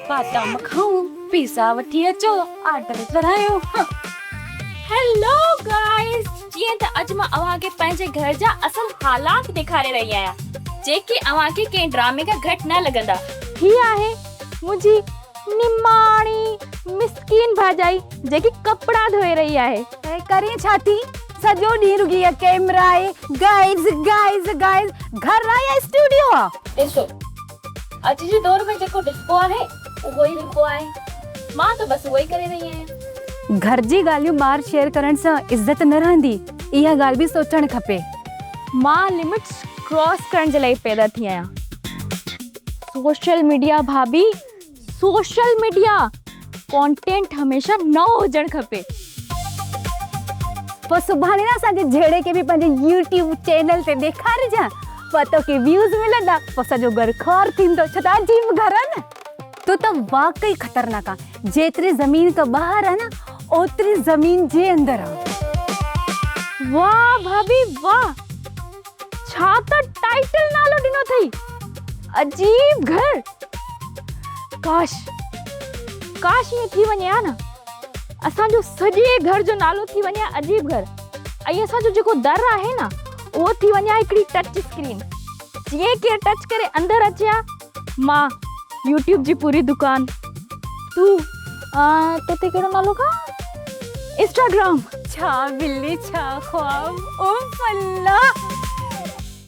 बादाम खाऊं, पिज़्ज़ा वठी अचो, ऑर्डर करायो। हेलो गाइस, जीअं त अॼु मां अव्हांखे पंहिंजे घर जा असल हालात ॾेखारे रही आहियां, जेके अव्हांखे कंहिं ड्रामे खां घटि न लॻंदा। ही आहे मुंहिंजी निमाणी मिस्कीन भाॼाई जेकी कपड़ा धोए रही आहे। ऐं करे छा थी? सॼो ॾींहुं रुॻी कैमरा आहे, गाइस घर आहे या स्टूडियो आहे? ॾिसो, अॼु जे दौर में जेको ॾिसबो आहे उहो ई लिखबो आहे। मां त बसि उहो ई करे रही आहियां। घर जी ॻाल्हियूं ॿाहिरि शेयर करण सां इज़त न रहंदी, इहा ॻाल्हि बि सोचणु खपे। मां लिमिट्स क्रॉस करण जे लाइ पैदा थी आहियां। सोशल मीडिया भाभी, सोशल मीडिया कंटेंट हमेशा नओ हुजणु खपे। पोइ सुभाणे न असांजे जहिड़े खे बि पंहिंजे यूट्यूब चैनल ते ॾेखारिजां, पोइ तोखे व्यूज़ मिलंदा, पोइ सॼो घर ख़ौर थींदो। छो त अजीब घर आहे न। तूं त वाकई ख़तरनाक आहे। जेतिरी ज़मीन खां ॿाहिरि आहे न, ओतिरी ज़मीन जे अंदरि आहे। वाह भाभी वाह, छा त टाइटल नालो ॾिनो अथई, अजीब घर। काश ईअं थी वञे हा न, असांजो सॼे घर जो नालो थी वञे अजीब घर, ऐं असांजो जेको दर आहे न उहो थी वञे हिकिड़ी टच स्क्रीन। जीअं केरु टच करे अंदरि अचे हा, मां यूट्यूब जी पूरी दुकान, तूं तोते कहिड़ो नालो का, इंस्टाग्राम। छा बिल्ली छा ख्वाब, ओ अल्लाह।